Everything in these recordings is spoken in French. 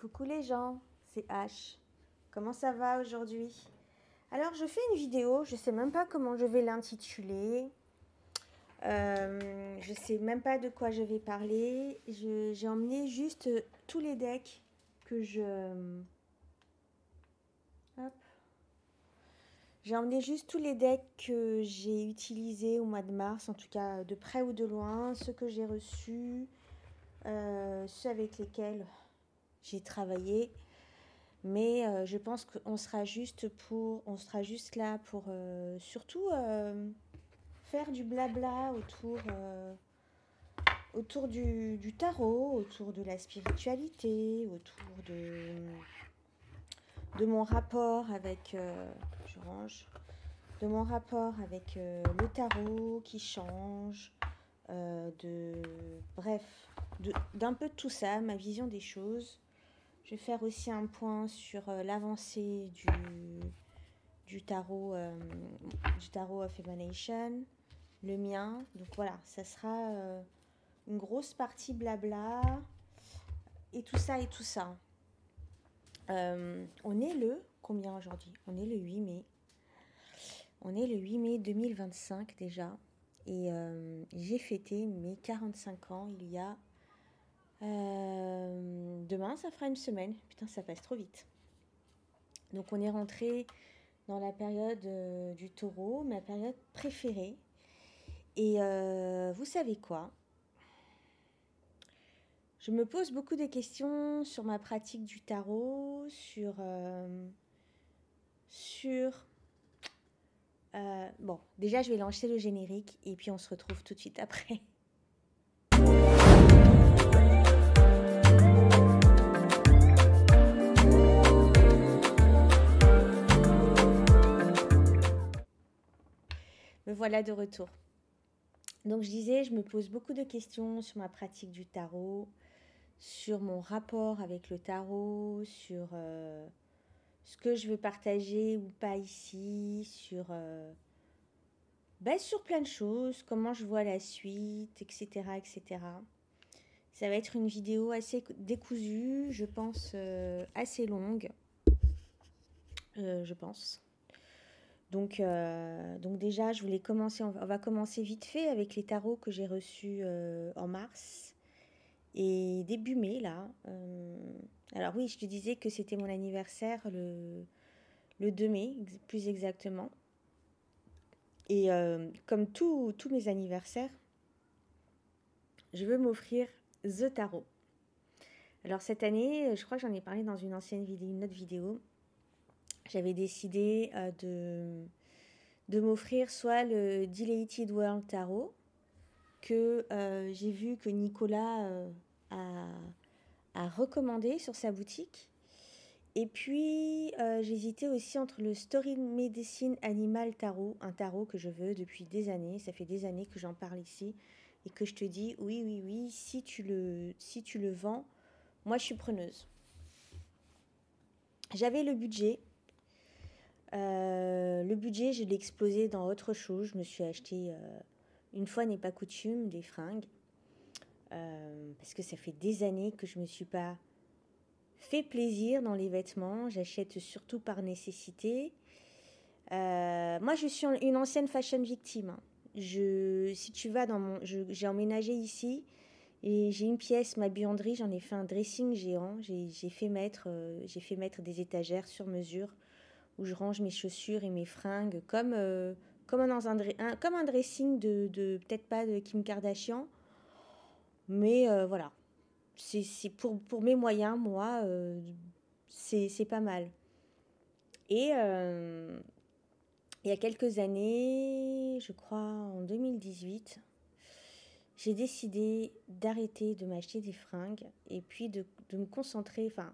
Coucou les gens, c'est H. Comment ça va aujourd'hui? Alors je fais une vidéo, je sais même pas comment je vais l'intituler. Je sais même pas de quoi je vais parler. J'ai emmené juste tous les decks que hop. J'ai emmené juste tous les decks que j'ai utilisés au mois de mars, en tout cas de près ou de loin, ceux que j'ai reçus, ceux avec lesquels j'ai travaillé. Mais je pense qu'on sera juste là pour surtout faire du blabla autour du tarot, autour de la spiritualité, autour de mon rapport avec, je range, de mon rapport avec le tarot qui change, bref, d'un peu de tout ça, ma vision des choses. Je vais faire aussi un point sur l'avancée du tarot of Emanation, le mien. Donc voilà, ça sera une grosse partie blabla et tout ça et tout ça. On est le combien aujourd'hui? On est le 8 mai. On est le 8 mai 2025 déjà. Et j'ai fêté mes 45 ans il y a... demain, ça fera une semaine. Putain, ça passe trop vite. Donc on est rentré dans la période du taureau, ma période préférée. Et vous savez quoi? Je me pose beaucoup de questions sur ma pratique du tarot, bon, déjà je vais lancer le générique et puis on se retrouve tout de suite après. Me voilà de retour. Donc je disais, je me pose beaucoup de questions sur ma pratique du tarot, sur mon rapport avec le tarot, sur ce que je veux partager ou pas ici, sur plein de choses, comment je vois la suite, etc., etc. Ça va être une vidéo assez décousue, je pense assez longue, je pense. Donc déjà, je voulais commencer, on va commencer vite fait avec les tarots que j'ai reçus en mars et début mai là. Alors oui, je te disais que c'était mon anniversaire le 2 mai, plus exactement. Et comme tous mes anniversaires, je veux m'offrir The Tarot. Alors cette année, je crois que j'en ai parlé dans une ancienne vidéo, une autre vidéo. J'avais décidé de m'offrir soit le Dilated World Tarot, que j'ai vu que Nicolas a recommandé sur sa boutique. Et puis, j'hésitais aussi entre le Story Medicine Animal Tarot, un tarot que je veux depuis des années. Ça fait des années que j'en parle ici et que je te dis, oui, si tu le vends, moi, je suis preneuse. J'avais le budget. Je l'ai explosé dans autre chose. Je me suis acheté, une fois n'est pas coutume, des fringues. Parce que ça fait des années que je ne me suis pas fait plaisir dans les vêtements. J'achète surtout par nécessité. Moi, je suis une ancienne fashion victime. Si tu vas j'ai emménagé ici et j'ai une pièce, ma buanderie, j'en ai fait un dressing géant. J'ai fait mettre des étagères sur mesure où je range mes chaussures et mes fringues comme un dressing de peut-être pas de Kim Kardashian, mais voilà. C'est pour mes moyens, moi, c'est pas mal. Et il y a quelques années, je crois en 2018, j'ai décidé d'arrêter de m'acheter des fringues et puis de me concentrer. Enfin,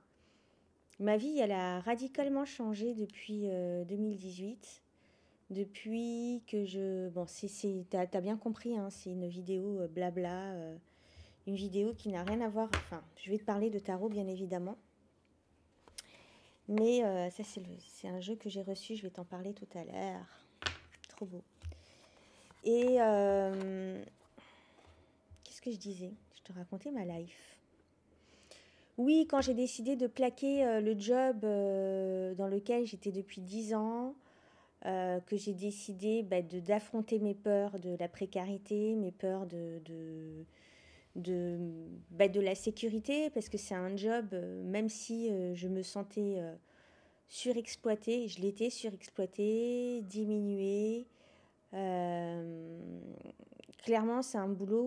ma vie, elle a radicalement changé depuis 2018. Depuis que je... Bon, t'as bien compris, hein, c'est une vidéo blabla, une vidéo qui n'a rien à voir... Enfin, je vais te parler de tarot, bien évidemment. Mais ça, c'est un jeu que j'ai reçu, je vais t'en parler tout à l'heure. Trop beau. Et qu'est-ce que je disais? Je te racontais ma life. Oui, quand j'ai décidé de plaquer le job dans lequel j'étais depuis 10 ans, que j'ai décidé d'affronter mes peurs de la précarité, mes peurs de, de la sécurité, parce que c'est un job, même si je me sentais surexploitée, je l'étais surexploitée, diminuée. euh, Clairement, c'est un boulot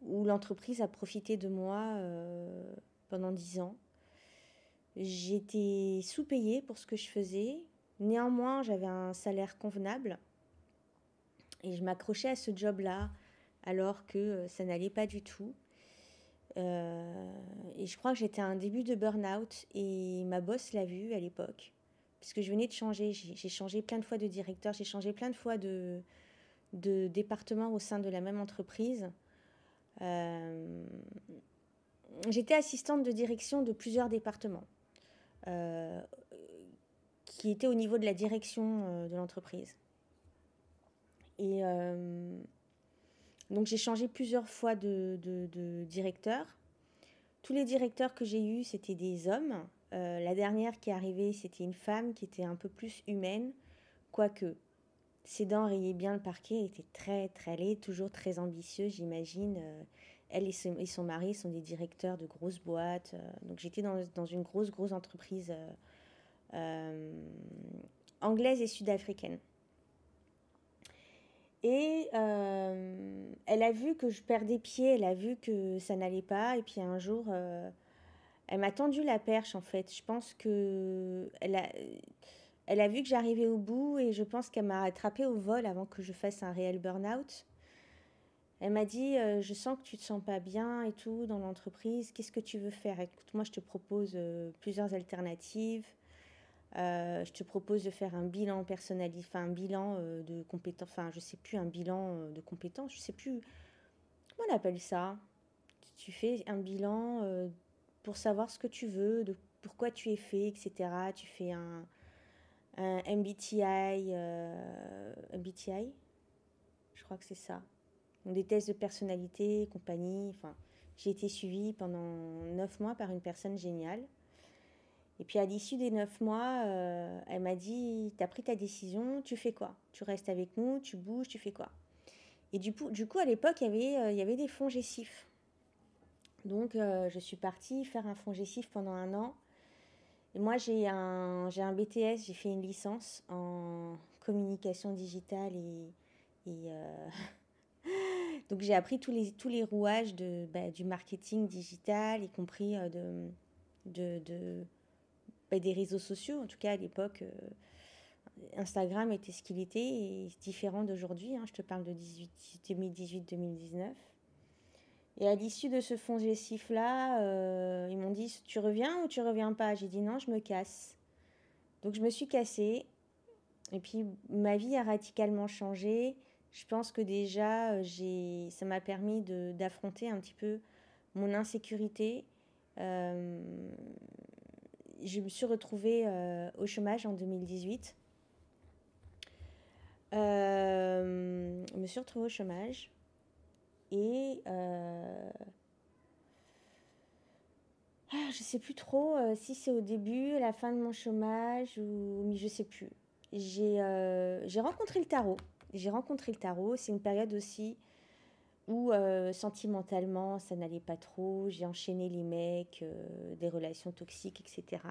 où l'entreprise a profité de moi pendant 10 ans. J'étais sous-payée pour ce que je faisais. Néanmoins, j'avais un salaire convenable et je m'accrochais à ce job-là alors que ça n'allait pas du tout. Et je crois que j'étais à un début de burn-out et ma boss l'a vu à l'époque. Parce que je venais de changer, j'ai changé plein de fois de directeur, j'ai changé plein de fois de département au sein de la même entreprise. Euh, J'étais assistante de direction de plusieurs départements euh, qui étaient au niveau de la direction de l'entreprise. Et donc j'ai changé plusieurs fois de directeur. Tous les directeurs que j'ai eus, c'était des hommes. La dernière qui est arrivée, c'était une femme qui était un peu plus humaine, quoique ses dents rayaient bien le parquet. Elle était elle est toujours très ambitieuse, j'imagine. Elle et son mari sont des directeurs de grosses boîtes. Donc j'étais dans une grosse entreprise euh, anglaise et sud-africaine. Et elle a vu que je perdais pied, elle a vu que ça n'allait pas. Et puis un jour, elle m'a tendu la perche en fait. Je pense que elle a vu que j'arrivais au bout et je pense qu'elle m'a attrapée au vol avant que je fasse un réel burn-out. Elle m'a dit, je sens que tu te sens pas bien et tout dans l'entreprise. Qu'est-ce que tu veux faire? Écoute, moi je te propose plusieurs alternatives. Je te propose de faire un bilan personnalisé, enfin un bilan de compétences, enfin je sais plus, un bilan de compétences, je sais plus comment on appelle ça. Tu fais un bilan pour savoir ce que tu veux, de pourquoi tu es fait, etc. Tu fais un MBTI, MBTI, je crois que c'est ça. Donc des tests de personnalité, compagnie. Enfin, j'ai été suivie pendant 9 mois par une personne géniale. Et puis à l'issue des 9 mois, elle m'a dit, t'as pris ta décision, tu fais quoi? Tu restes avec nous, tu bouges, tu fais quoi? Et du coup à l'époque, il y avait des fonds Gessif. Donc je suis partie faire un fonds Gessif pendant un an. Et moi j'ai un BTS, j'ai fait une licence en communication digitale donc j'ai appris tous les rouages du marketing digital, y compris de, des réseaux sociaux. En tout cas à l'époque, Instagram était ce qu'il était et c'est différent d'aujourd'hui. Hein. Je te parle de 2018-2019. Et à l'issue de ce fonds Gessif-là, ils m'ont dit, tu reviens ou tu reviens pas? J'ai dit non, je me casse. Donc je me suis cassée. Et puis ma vie a radicalement changé. Je pense que déjà, ça m'a permis d'affronter un petit peu mon insécurité. Euh, je me suis retrouvée au chômage en 2018. Je me suis retrouvée au chômage et je sais plus trop si c'est au début, à la fin de mon chômage ou mais je sais plus. J'ai rencontré le tarot. J'ai rencontré le tarot. C'est une période aussi où sentimentalement ça n'allait pas trop. J'ai enchaîné les mecs, des relations toxiques, etc.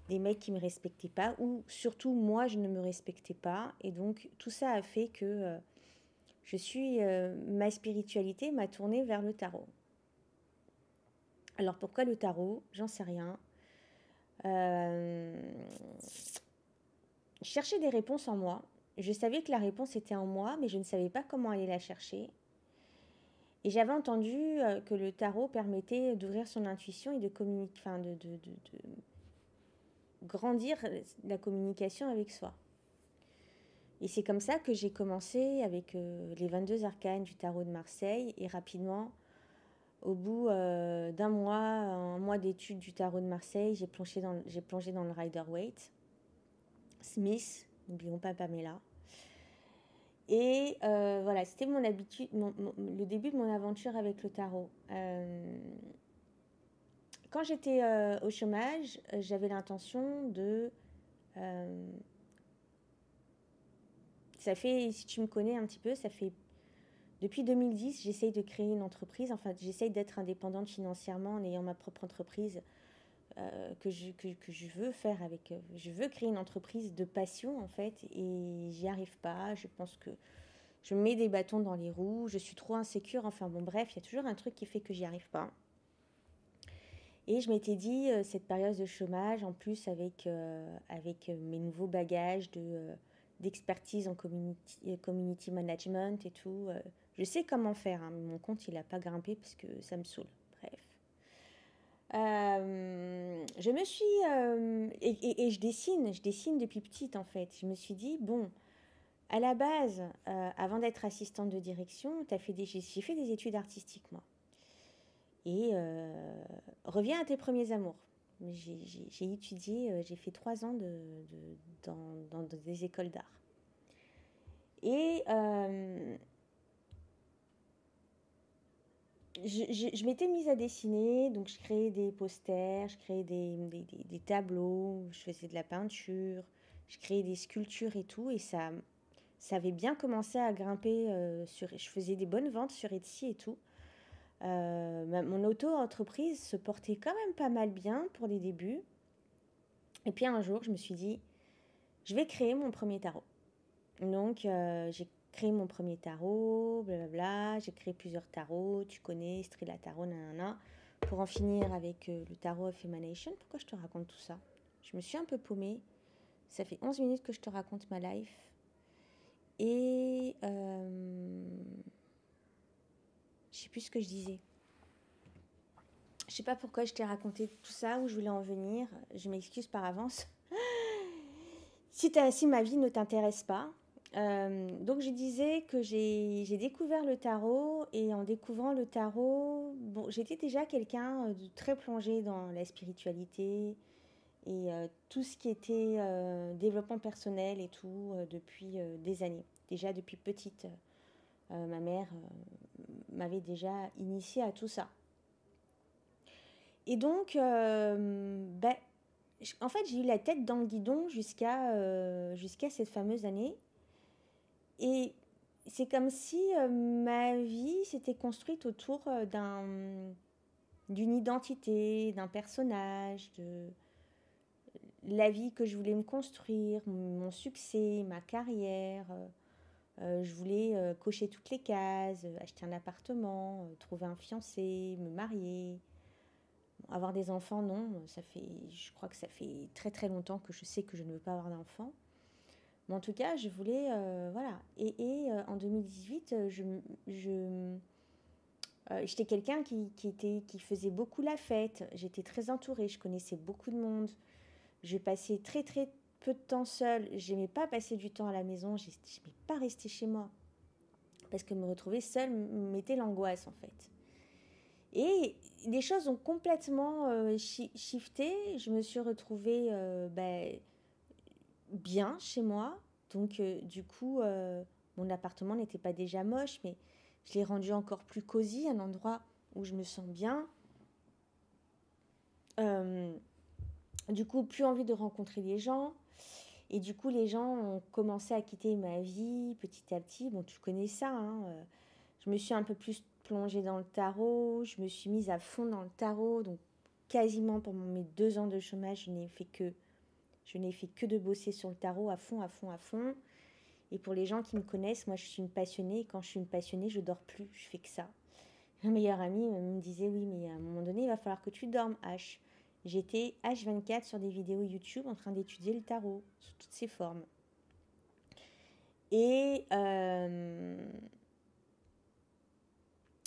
Des mecs qui me respectaient pas ou surtout moi je ne me respectais pas et donc tout ça a fait que ma spiritualité m'a tournée vers le tarot. Alors pourquoi le tarot? J'en sais rien. Je cherchais des réponses en moi. Je savais que la réponse était en moi, mais je ne savais pas comment aller la chercher. Et j'avais entendu que le tarot permettait d'ouvrir son intuition et de communiquer, enfin de grandir la communication avec soi. Et c'est comme ça que j'ai commencé avec les 22 arcanes du tarot de Marseille et rapidement, au bout d'un mois, un mois d'études du tarot de Marseille, j'ai plongé dans le Rider-Waite. Smith, n'oublions pas Pamela. Et voilà, c'était mon habitude, le début de mon aventure avec le tarot. quand j'étais au chômage, j'avais l'intention de... euh, ça fait, si tu me connais un petit peu, ça fait... Depuis 2010, j'essaye de créer une entreprise. Enfin, j'essaye d'être indépendante financièrement en ayant ma propre entreprise que je veux faire avec... je veux créer une entreprise de passion, en fait, et j'y arrive pas. Je pense que je me mets des bâtons dans les roues. Je suis trop insécure. Enfin, bon, bref, il y a toujours un truc qui fait que j'y arrive pas. Et je m'étais dit, cette période de chômage, en plus avec mes nouveaux bagages d'expertise en community management et tout, je sais comment faire, hein, mais mon compte, il n'a pas grimpé parce que ça me saoule. Bref. Je me suis... et je dessine depuis petite en fait. Je me suis dit, bon, à la base, avant d'être assistante de direction, j'ai fait des études artistiques, moi. Et reviens à tes premiers amours. J'ai étudié, j'ai fait 3 ans dans des écoles d'art. Et je m'étais mise à dessiner, donc je créais des posters, je créais des tableaux, je faisais de la peinture, je créais des sculptures et tout. Et ça avait bien commencé à grimper, je faisais des bonnes ventes sur Etsy et tout. Mon auto-entreprise se portait quand même pas mal bien pour les débuts. Et puis un jour, je me suis dit, je vais créer mon premier tarot. Donc, j'ai créé mon premier tarot, blablabla. J'ai créé plusieurs tarots, tu connais, Strela Tarot, nanana. Pour en finir avec le tarot of Emanation. Pourquoi je te raconte tout ça? Je me suis un peu paumée. Ça fait 11 minutes que je te raconte ma life. Et je sais plus ce que je disais. Je sais pas pourquoi je t'ai raconté tout ça, où je voulais en venir. Je m'excuse par avance. Si ma vie ne t'intéresse pas. Donc je disais que j'ai découvert le tarot, et en découvrant le tarot, bon, j'étais déjà quelqu'un de très plongé dans la spiritualité et tout ce qui était développement personnel et tout depuis des années. Déjà depuis petite, ma mère m'avait déjà initiée à tout ça. Et donc, en fait, j'ai eu la tête dans le guidon jusqu'à cette fameuse année. Et c'est comme si ma vie s'était construite autour d'une identité, d'un personnage, de la vie que je voulais me construire, mon succès, ma carrière. Je voulais cocher toutes les cases, acheter un appartement, trouver un fiancé, me marier. Avoir des enfants, non, je crois que ça fait très très longtemps que je sais que je ne veux pas avoir d'enfants. Mais en tout cas, je voulais, voilà. Et en 2018, j'étais quelqu'un qui faisait beaucoup la fête. J'étais très entourée, je connaissais beaucoup de monde. Je passais très très peu de temps seule. J'aimais pas passer du temps à la maison. J'aimais pas rester chez moi. Parce que me retrouver seule me mettait l'angoisse en fait. Et les choses ont complètement shifté. Je me suis retrouvée bien chez moi. Donc, du coup, mon appartement n'était pas déjà moche, mais je l'ai rendu encore plus cosy, un endroit où je me sens bien. Du coup, plus envie de rencontrer les gens. Et du coup, les gens ont commencé à quitter ma vie petit à petit. Bon, tu connais ça, hein. Je me suis un peu plus plongée dans le tarot. Je me suis mise à fond dans le tarot. Donc, quasiment pendant mes 2 ans de chômage, je n'ai fait que de bosser sur le tarot à fond, à fond, à fond. Et pour les gens qui me connaissent, moi, je suis une passionnée. Et quand je suis une passionnée, je dors plus. Je fais que ça. Un meilleur ami me disait, oui, mais à un moment donné, il va falloir que tu dormes, H. J'étais H24 sur des vidéos YouTube en train d'étudier le tarot sous toutes ses formes. Et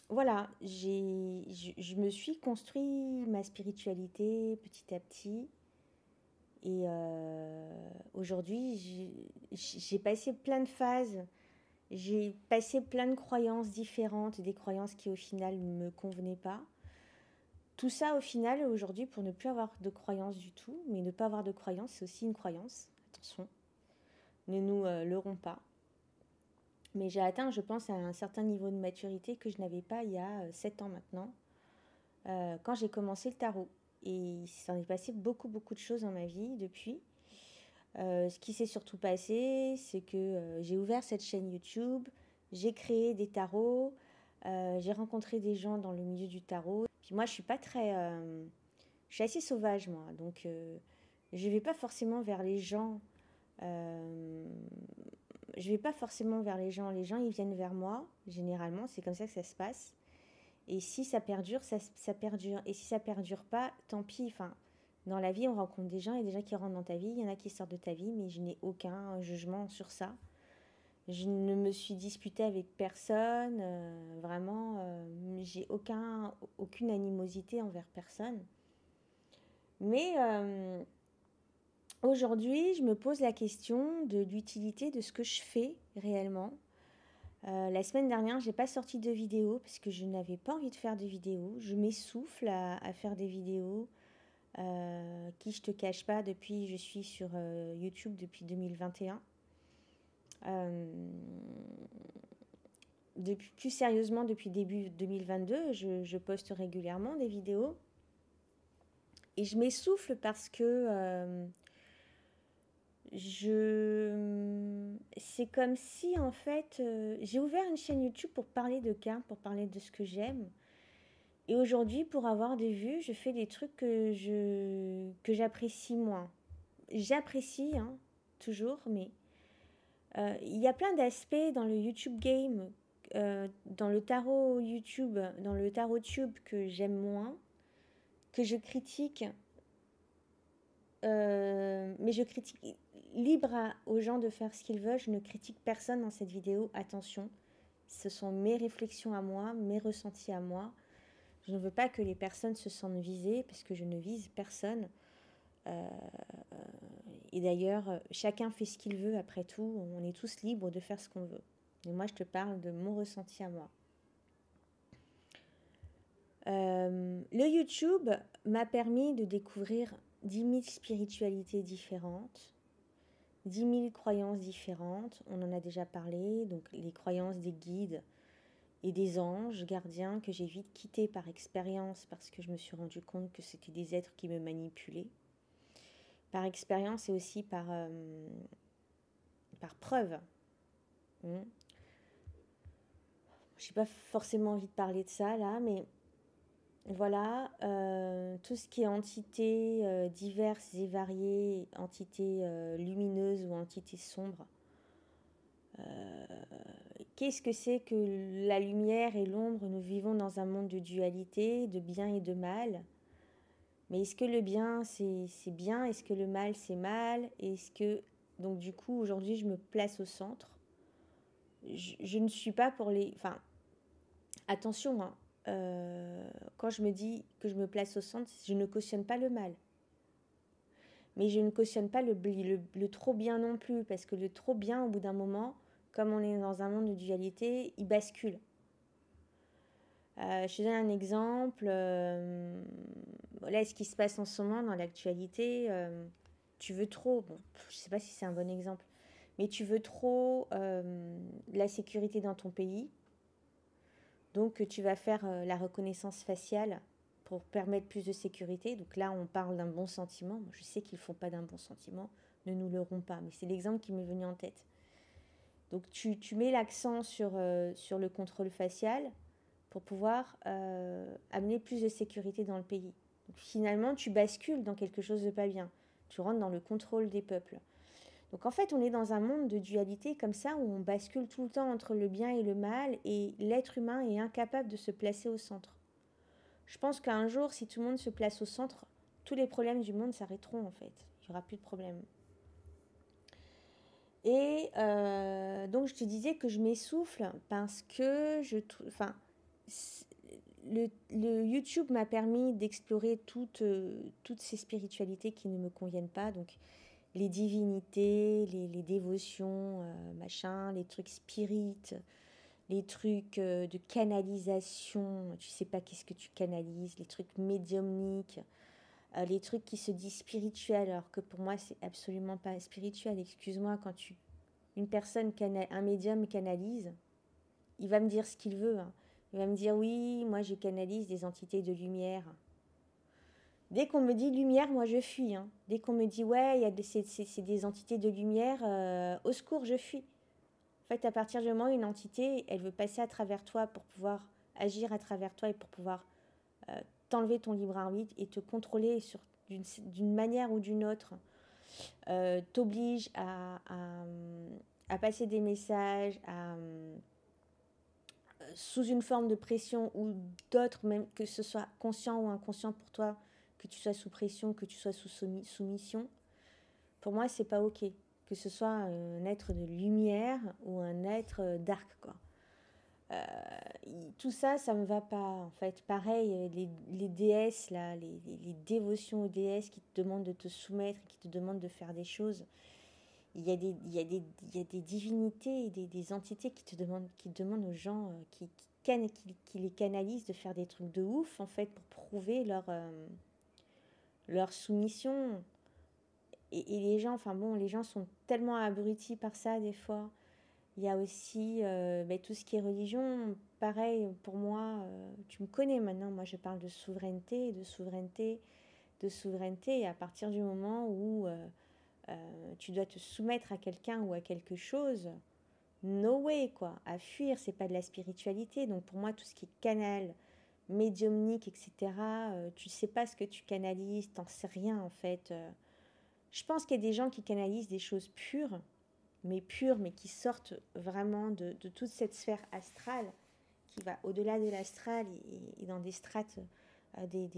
voilà, je me suis construit ma spiritualité petit à petit. Et aujourd'hui, j'ai passé plein de phases. J'ai passé plein de croyances différentes, des croyances qui au final ne me convenaient pas. Tout ça au final, aujourd'hui, pour ne plus avoir de croyances du tout, mais ne pas avoir de croyances, c'est aussi une croyance. Attention, ne nous leurrons pas. Mais j'ai atteint, je pense, à un certain niveau de maturité que je n'avais pas il y a 7 ans maintenant, quand j'ai commencé le tarot. et il s'en est passé beaucoup, beaucoup de choses dans ma vie depuis. Ce qui s'est surtout passé, c'est que j'ai ouvert cette chaîne YouTube, j'ai créé des tarots, j'ai rencontré des gens dans le milieu du tarot. Puis moi, je suis pas très... je suis assez sauvage, moi. Donc, je vais pas forcément vers les gens. Je vais pas forcément vers les gens. Les gens, ils viennent vers moi, généralement. C'est comme ça que ça se passe. Et si ça perdure, ça perdure. Et si ça perdure pas, tant pis. Enfin, dans la vie, on rencontre des gens, il y a des gens qui rentrent dans ta vie, il y en a qui sortent de ta vie, mais je n'ai aucun jugement sur ça. Je ne me suis disputée avec personne, vraiment, j'ai aucune animosité envers personne. Mais aujourd'hui, je me pose la question de l'utilité de ce que je fais réellement. La semaine dernière, j'ai pas sorti de vidéo parce que je n'avais pas envie de faire de vidéos. Je m'essouffle à faire des vidéos. Qui je te cache pas, je suis sur YouTube depuis 2021. Plus sérieusement, depuis début 2022, je poste régulièrement des vidéos. Et je m'essouffle parce que c'est comme si, en fait, j'ai ouvert une chaîne YouTube pour parler de cartes, pour parler de ce que j'aime. Et aujourd'hui, pour avoir des vues, je fais des trucs que j'apprécie moins. J'apprécie, hein, toujours, mais il y a plein d'aspects dans le YouTube game, dans le tarot YouTube, dans le tarot tube que j'aime moins, que je critique, mais je critique aux gens de faire ce qu'ils veulent. Je ne critique personne dans cette vidéo, attention. Ce sont mes réflexions à moi, mes ressentis à moi. Je ne veux pas que les personnes se sentent visées parce que je ne vise personne. Et d'ailleurs, chacun fait ce qu'il veut après tout. On est tous libres de faire ce qu'on veut. Et moi, je te parle de mon ressenti à moi. Le YouTube m'a permis de découvrir 10 000 spiritualités différentes, 10 000 croyances différentes. On en a déjà parlé, donc les croyances des guides et des anges gardiens que j'ai vite quittés par expérience parce que je me suis rendu compte que c'était des êtres qui me manipulaient. Par expérience et aussi par preuve. Je n'ai pas forcément envie de parler de ça là, mais voilà, tout ce qui est entités diverses et variées, entités lumineuses ou entités sombres. Qu'est-ce que c'est que la lumière et l'ombre? Nous vivons dans un monde de dualité, de bien et de mal. Mais est-ce que le bien c'est bien? Est-ce que le mal c'est mal? Donc du coup aujourd'hui je me place au centre. Je ne suis pas pour les... Enfin, attention, hein, quand je me dis que je me place au centre, je ne cautionne pas le mal. Mais je ne cautionne pas le trop bien non plus, parce que le trop bien, au bout d'un moment, comme on est dans un monde de dualité, il bascule. Je te donne un exemple. Là, ce qui se passe en ce moment dans l'actualité, tu veux trop, bon, je ne sais pas si c'est un bon exemple, mais tu veux trop la sécurité dans ton pays. Donc, tu vas faire la reconnaissance faciale pour permettre plus de sécurité. Donc là, on parle d'un bon sentiment. Moi, je sais qu'ils ne font pas d'un bon sentiment, ne nous leurrons pas, mais c'est l'exemple qui m'est venu en tête. Donc, tu mets l'accent sur le contrôle facial pour pouvoir amener plus de sécurité dans le pays. Donc, finalement, tu bascules dans quelque chose de pas bien. Tu rentres dans le contrôle des peuples. Donc en fait, on est dans un monde de dualité comme ça, où on bascule tout le temps entre le bien et le mal, et l'être humain est incapable de se placer au centre. Je pense qu'un jour, si tout le monde se place au centre, tous les problèmes du monde s'arrêteront en fait. Il n'y aura plus de problèmes. Et donc je te disais que je m'essouffle parce que le YouTube m'a permis d'explorer toutes ces spiritualités qui ne me conviennent pas. Donc les divinités, les dévotions, machin, les trucs spirites, les trucs de canalisation, tu sais pas qu'est-ce que tu canalises, les trucs médiumniques, les trucs qui se disent spirituels, alors que pour moi c'est absolument pas spirituel. Excuse-moi, quand un médium canalise, il va me dire ce qu'il veut, hein. Il va me dire oui, moi je canalise des entités de lumière. Dès qu'on me dit lumière, moi je fuis, hein. Dès qu'on me dit ouais, c'est des entités de lumière, au secours, je fuis. En fait, à partir du moment où une entité, elle veut passer à travers toi pour pouvoir agir à travers toi et pour pouvoir t'enlever ton libre arbitre et te contrôler d'une manière ou d'une autre, t'oblige à passer des messages, sous une forme de pression ou d'autres, même que ce soit conscient ou inconscient pour toi, que tu sois sous pression, que tu sois sous soumission, pour moi, c'est pas ok. Que ce soit un être de lumière ou un être dark, quoi. Euh, tout ça, ça me va pas, en fait. Pareil, les déesses, là, les dévotions aux déesses qui te demandent de te soumettre, qui te demandent de faire des choses. Il y a des divinités et des entités qui demandent aux gens qui les canalisent de faire des trucs de ouf, en fait, pour prouver leur soumission. Et les gens, enfin bon, les gens sont tellement abrutis par ça, des fois. Il y a aussi tout ce qui est religion. Pareil, pour moi, tu me connais maintenant, moi je parle de souveraineté, de souveraineté, de souveraineté. Et à partir du moment où tu dois te soumettre à quelqu'un ou à quelque chose, no way, quoi. À fuir, c'est pas de la spiritualité. Donc pour moi, tout ce qui est canal, médiumnique, etc., tu sais pas ce que tu canalises, t'en sais rien en fait. Je pense qu'il y a des gens qui canalisent des choses pures, mais qui sortent vraiment de toute cette sphère astrale, qui va au-delà de l'astral et dans des strates, des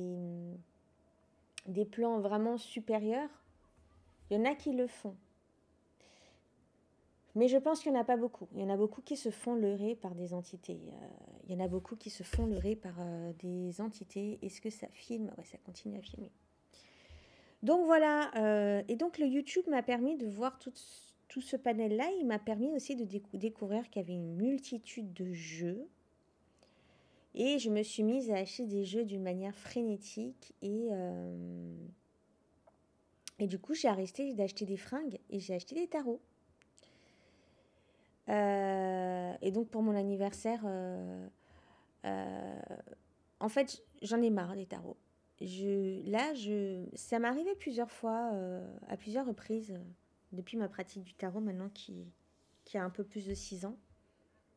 plans vraiment supérieurs. Il y en a qui le font. Mais je pense qu'il n'y en a pas beaucoup. Il y en a beaucoup qui se font leurrer par des entités. Il y en a beaucoup qui se font leurrer par des entités. Est-ce que ça filme? Ouais, ça continue à filmer. Donc voilà. Et donc le YouTube m'a permis de voir tout ce panel-là. Il m'a permis aussi de découvrir qu'il y avait une multitude de jeux. Et je me suis mise à acheter des jeux d'une manière frénétique. Et du coup, j'ai arrêté d'acheter des fringues et j'ai acheté des tarots. Et donc pour mon anniversaire, en fait, j'en ai marre des tarots. Ça m'est arrivé plusieurs fois, à plusieurs reprises, depuis ma pratique du tarot maintenant qui a un peu plus de 6 ans.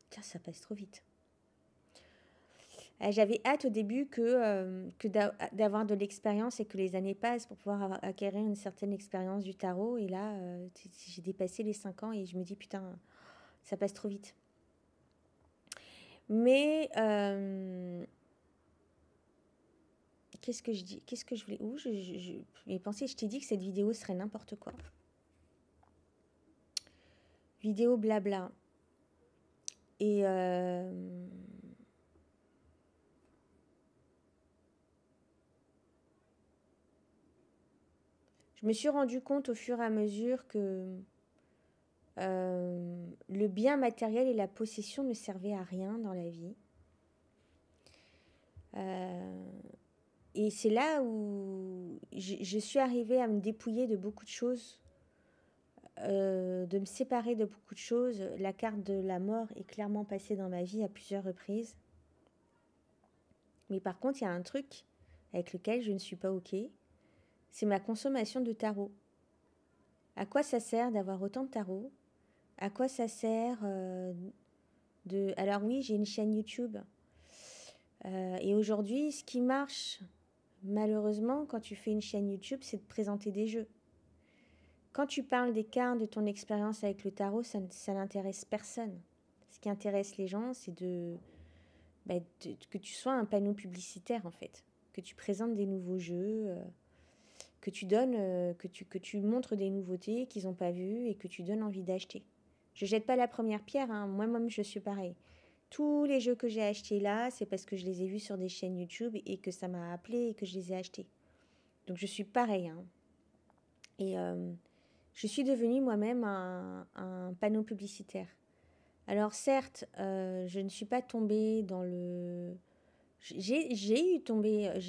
Tiens, ça passe trop vite. J'avais hâte au début que d'avoir de l'expérience et que les années passent pour pouvoir acquérir une certaine expérience du tarot. Et là, j'ai dépassé les 5 ans et je me dis, putain, ça passe trop vite. Mais qu'est-ce que je dis? Qu'est-ce que je voulais? Mes pensées, je t'ai dit que cette vidéo serait n'importe quoi. Vidéo blabla. Et je me suis rendu compte au fur et à mesure que le bien matériel et la possession ne servaient à rien dans la vie. Et c'est là où je suis arrivée à me dépouiller de beaucoup de choses, de me séparer de beaucoup de choses. La carte de la mort est clairement passée dans ma vie à plusieurs reprises. Mais par contre, il y a un truc avec lequel je ne suis pas OK, c'est ma consommation de tarot. À quoi ça sert d'avoir autant de tarot? À quoi ça sert de... Alors oui, j'ai une chaîne YouTube. Et aujourd'hui, ce qui marche, malheureusement, quand tu fais une chaîne YouTube, c'est de présenter des jeux. Quand tu parles des cartes, de ton expérience avec le tarot, ça n'intéresse personne. Ce qui intéresse les gens, c'est que tu sois un panneau publicitaire, en fait. Que tu présentes des nouveaux jeux, que tu donnes, que tu montres des nouveautés qu'ils n'ont pas vues et que tu donnes envie d'acheter. Je jette pas la première pierre, hein. Moi-même, je suis pareil. Tous les jeux que j'ai achetés là, c'est parce que je les ai vus sur des chaînes YouTube et que ça m'a appelé et que je les ai achetés. Donc je suis pareil, hein. Et je suis devenue moi-même un panneau publicitaire. Alors certes, je ne suis pas tombée dans le... Je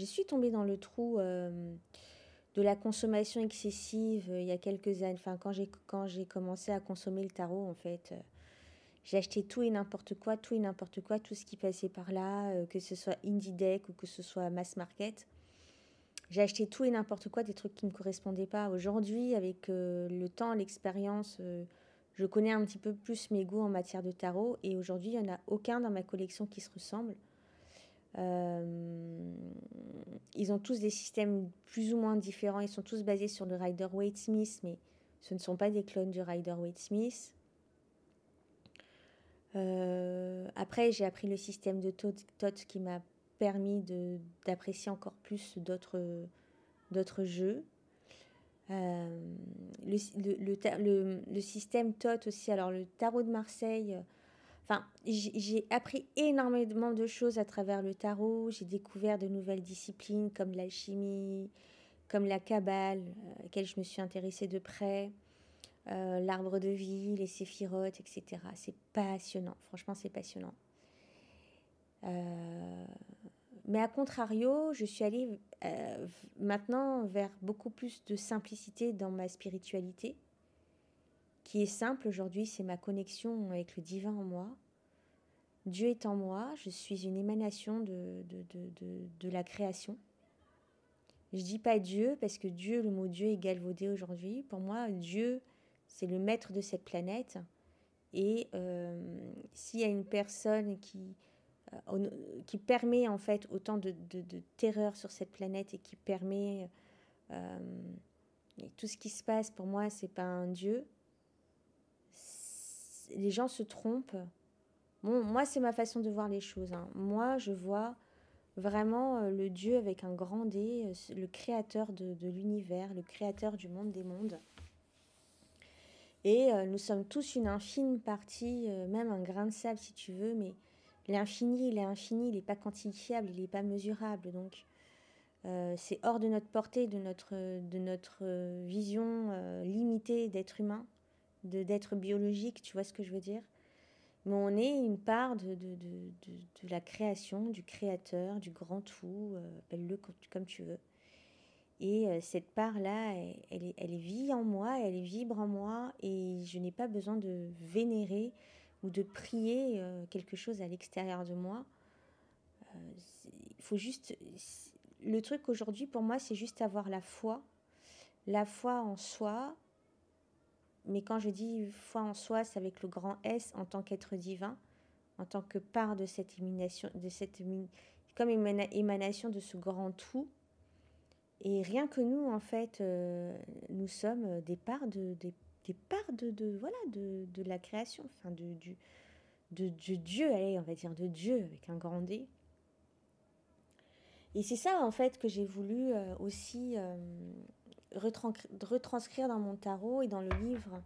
suis tombée dans le trou de la consommation excessive il y a quelques années. Enfin, quand j'ai commencé à consommer le tarot, en fait, j'ai acheté tout et n'importe quoi, tout ce qui passait par là, que ce soit indie deck ou que ce soit mass market. J'ai acheté tout et n'importe quoi, des trucs qui ne me correspondaient pas. Aujourd'hui, avec le temps, l'expérience, je connais un petit peu plus mes goûts en matière de tarot. Et aujourd'hui, il n'y en a aucun dans ma collection qui se ressemble. Ils ont tous des systèmes plus ou moins différents. Ils sont tous basés sur le Rider-Waite-Smith, mais ce ne sont pas des clones du Rider-Waite-Smith. Après, j'ai appris le système de Thoth qui m'a permis d'apprécier encore plus d'autres jeux. Le système Thoth aussi, alors le tarot de Marseille, enfin, j'ai appris énormément de choses à travers le tarot. J'ai découvert de nouvelles disciplines comme l'alchimie, comme la Kabbale, à laquelle je me suis intéressée de près, l'arbre de vie, les séphirotes, etc. C'est passionnant, franchement, c'est passionnant. Mais à contrario, je suis allée maintenant vers beaucoup plus de simplicité dans ma spiritualité, qui est simple aujourd'hui, c'est ma connexion avec le divin en moi. Dieu est en moi, je suis une émanation de la création. Je dis pas Dieu parce que Dieu, le mot Dieu est galvaudé aujourd'hui. Pour moi, Dieu, c'est le maître de cette planète. Et s'il y a une personne qui permet en fait autant de terreur sur cette planète et qui permet tout ce qui se passe, pour moi, c'est pas un Dieu. Les gens se trompent. Bon, moi, c'est ma façon de voir les choses. Hein. Moi, je vois vraiment le Dieu avec un grand D, le créateur de l'univers, le créateur du monde des mondes. Et nous sommes tous une infime partie, même un grain de sable si tu veux, mais l'infini, il est infini, il n'est pas quantifiable, il n'est pas mesurable. Donc, c'est hors de notre portée, de notre vision limitée d'être humain, d'être biologique, tu vois ce que je veux dire? Mais on est une part de la création, du créateur, du grand tout, appelle-le comme tu veux. Et cette part-là, elle vit en moi, elle vibre en moi, et je n'ai pas besoin de vénérer ou de prier quelque chose à l'extérieur de moi. Il faut juste... Le truc aujourd'hui, pour moi, c'est juste avoir la foi en soi. Mais quand je dis foi en soi, c'est avec le grand S en tant qu'être divin, en tant que part de cette émanation, comme émanation de ce grand tout. Et rien que nous, en fait, nous sommes des parts de la création, enfin de Dieu, allez, on va dire de Dieu avec un grand D. Et c'est ça, en fait, que j'ai voulu aussi retranscrire dans mon tarot et dans le livre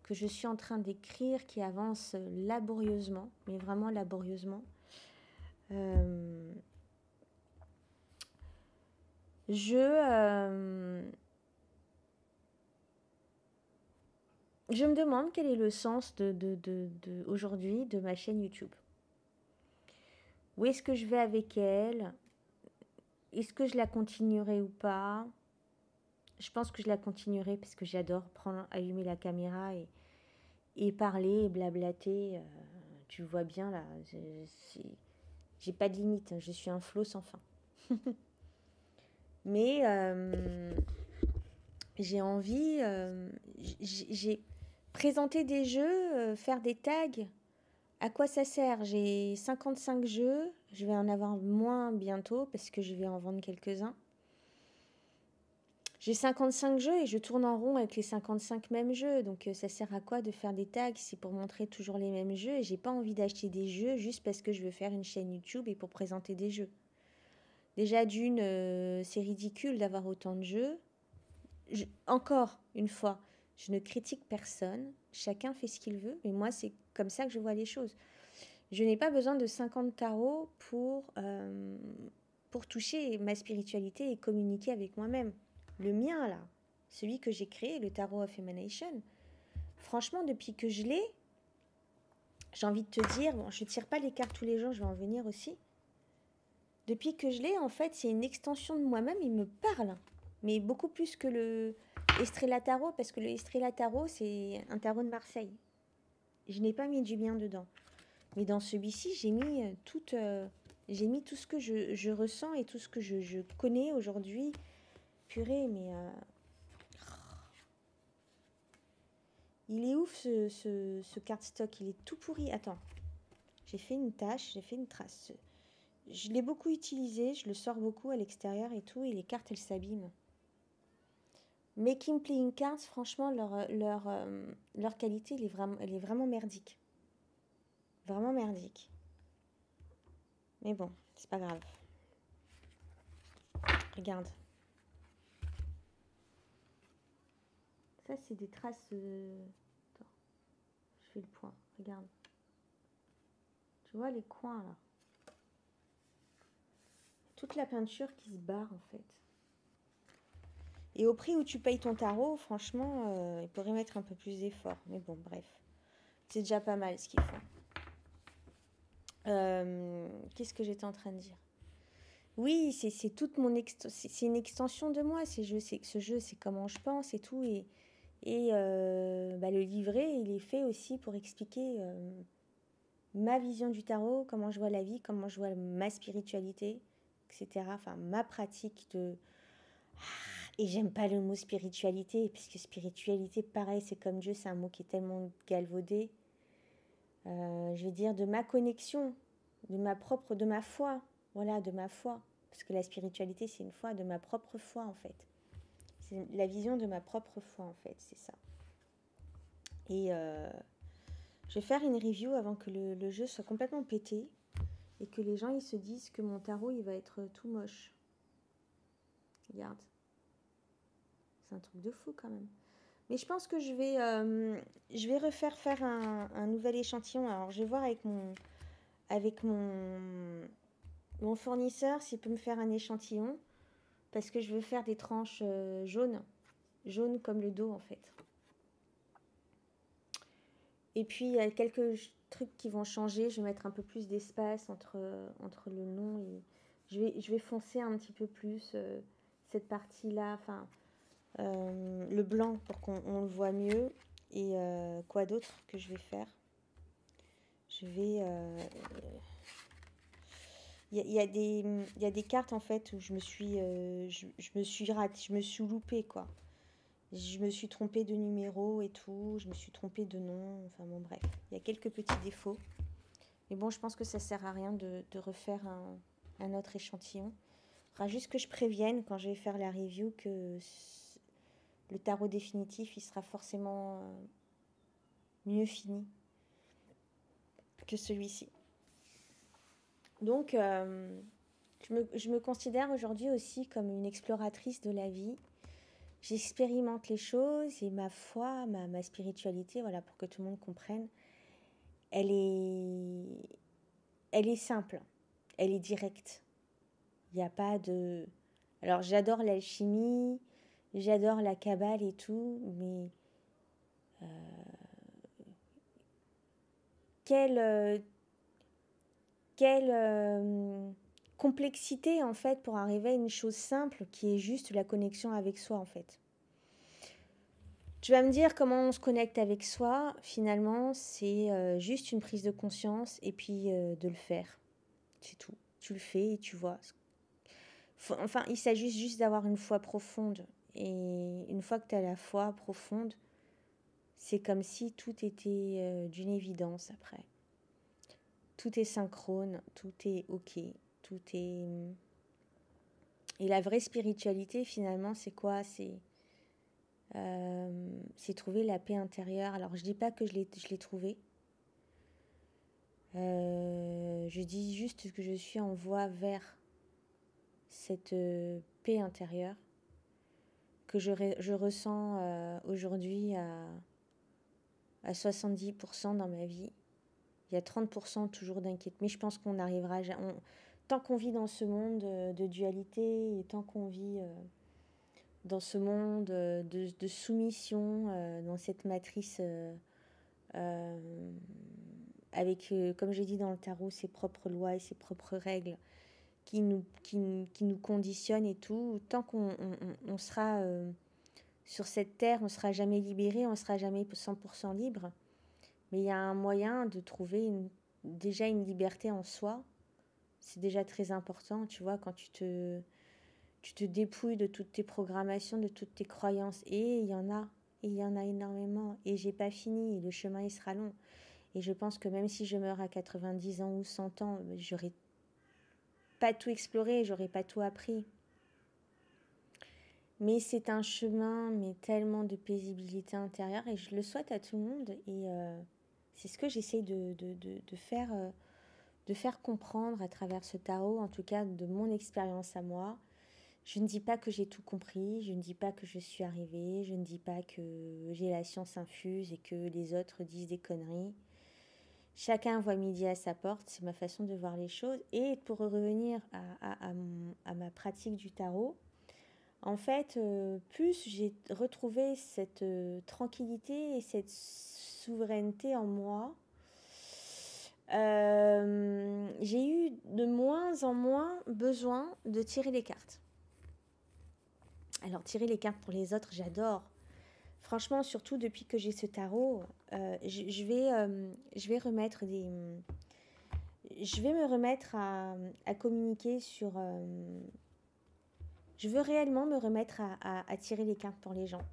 que je suis en train d'écrire, qui avance laborieusement, mais vraiment laborieusement. Je me demande quel est le sens aujourd'hui de ma chaîne YouTube. Où est-ce que je vais avec elle? Est-ce que je la continuerai ou pas? Je pense que je la continuerai parce que j'adore allumer la caméra et parler et blablater. Tu le vois bien là, j'ai pas de limite, hein, je suis un flot sans fin. Mais j'ai envie, j'ai présenté des jeux, faire des tags. À quoi ça sert? J'ai 55 jeux, je vais en avoir moins bientôt parce que je vais en vendre quelques-uns. J'ai 55 jeux et je tourne en rond avec les 55 mêmes jeux. Donc ça sert à quoi de faire des tags? C'est pour montrer toujours les mêmes jeux. Et j'ai pas envie d'acheter des jeux juste parce que je veux faire une chaîne YouTube et pour présenter des jeux. Déjà d'une, c'est ridicule d'avoir autant de jeux. Encore une fois, je ne critique personne. Chacun fait ce qu'il veut. Mais moi, c'est comme ça que je vois les choses. Je n'ai pas besoin de 50 tarots pour toucher ma spiritualité et communiquer avec moi-même. Le mien, là, celui que j'ai créé, le Tarot of Emanation, franchement, depuis que je l'ai, j'ai envie de te dire, bon, je ne tire pas les cartes tous les jours, je vais en venir aussi. Depuis que je l'ai, en fait, c'est une extension de moi-même, il me parle. Mais beaucoup plus que le Estrella Tarot, parce que le Estrella Tarot, c'est un tarot de Marseille. Je n'ai pas mis du bien dedans. Mais dans celui-ci, j'ai mis tout ce que je ressens et tout ce que je connais aujourd'hui purée, mais il est ouf ce cardstock, il est tout pourri. Attends, j'ai fait une tache, j'ai fait une trace. Je l'ai beaucoup utilisé, je le sors beaucoup à l'extérieur et tout, et les cartes elles s'abîment. Making Playing Cards, franchement, leur qualité elle est vraiment merdique. Vraiment merdique. Mais bon, c'est pas grave. Regarde. Ça, c'est des traces. Attends, je fais le point. Regarde. Tu vois les coins là. Toute la peinture qui se barre en fait. Et au prix où tu payes ton tarot, franchement, il pourrait mettre un peu plus d'effort. Mais bon, bref. C'est déjà pas mal ce qu'ils font. Qu'est-ce que j'étais en train de dire? Oui, c'est toute c'est une extension de moi. Ce jeu, c'est comment je pense et tout. Et le livret, il est fait aussi pour expliquer ma vision du tarot, comment je vois la vie, comment je vois ma spiritualité, etc. Enfin, ma pratique de... Et j'aime pas le mot spiritualité, puisque spiritualité, pareil, c'est comme Dieu, c'est un mot qui est tellement galvaudé. Je vais dire de ma connexion, de ma foi. Voilà, de ma foi. Parce que la spiritualité, c'est une foi, de ma propre foi, en fait. C'est la vision de ma propre foi, en fait, c'est ça. Et je vais faire une review avant que le jeu soit complètement pété et que les gens ils se disent que mon tarot il va être tout moche. Regarde. C'est un truc de fou quand même. Mais je pense que je vais refaire faire un nouvel échantillon. Alors je vais voir avec mon fournisseur s'il peut me faire un échantillon. Parce que je veux faire des tranches jaunes. Jaunes comme le dos en fait. Et puis, il y a quelques trucs qui vont changer. Je vais mettre un peu plus d'espace entre le nom et... Je vais foncer un petit peu plus cette partie-là, enfin, le blanc pour qu'on le voit mieux. Et quoi d'autre que je vais faire? Je vais... Il y a des cartes, en fait, où je me suis loupée, quoi. Je me suis trompée de numéro et tout. Je me suis trompée de nom. Enfin bon, bref. Il y a quelques petits défauts. Mais bon, je pense que ça sert à rien de refaire un autre échantillon. Il faudra juste que je prévienne quand je vais faire la review que le tarot définitif, il sera forcément mieux fini que celui-ci. Donc, je me considère aujourd'hui aussi comme une exploratrice de la vie. J'expérimente les choses et ma foi, ma spiritualité, voilà, pour que tout le monde comprenne, elle est simple, elle est directe. Il n'y a pas de... Alors, j'adore l'alchimie, j'adore la kabbale et tout, mais quelle complexité, en fait, pour arriver à une chose simple qui est juste la connexion avec soi, en fait. Tu vas me dire comment on se connecte avec soi. Finalement, c'est juste une prise de conscience et puis de le faire. C'est tout. Tu le fais et tu vois. Enfin, il s'agit juste d'avoir une foi profonde. Et une fois que tu as la foi profonde, c'est comme si tout était d'une évidence après. Tout est synchrone, tout est OK, tout est... Et la vraie spiritualité, finalement, c'est quoi? C'est trouver la paix intérieure. Alors, je dis pas que je l'ai trouvée. Je dis juste que je suis en voie vers cette paix intérieure que je ressens aujourd'hui à 70% dans ma vie. Il y a 30% toujours d'inquiétude. Mais je pense qu'on arrivera... tant qu'on vit dans ce monde de dualité et tant qu'on vit dans ce monde de soumission, dans cette matrice avec, comme j'ai dit dans le tarot, ses propres lois et ses propres règles qui nous conditionnent et tout, tant qu'on sera sur cette terre, on ne sera jamais libéré, on ne sera jamais 100% libre. Mais il y a un moyen de trouver déjà une liberté en soi. C'est déjà très important, tu vois, quand tu te dépouilles de toutes tes programmations, de toutes tes croyances. Et il y en a. Et il y en a énormément. Et j'ai pas fini. Et le chemin, il sera long. Et je pense que même si je meurs à 90 ans ou 100 ans, j'aurais pas tout exploré, j'aurais pas tout appris. Mais c'est un chemin, mais tellement de paisibilité intérieure. Et je le souhaite à tout le monde. Et c'est ce que j'essaie de faire comprendre à travers ce tarot, en tout cas de mon expérience à moi. Je ne dis pas que j'ai tout compris, je ne dis pas que je suis arrivée, je ne dis pas que j'ai la science infuse et que les autres disent des conneries. Chacun voit midi à sa porte, c'est ma façon de voir les choses. Et pour revenir à ma pratique du tarot, en fait, plus j'ai retrouvé cette tranquillité et cette souveraineté en moi, j'ai eu de moins en moins besoin de tirer les cartes. Alors, tirer les cartes pour les autres, j'adore. Franchement, surtout depuis que j'ai ce tarot, je vais remettre des... Je vais me remettre à communiquer sur... je veux réellement me remettre à tirer les cartes pour les gens.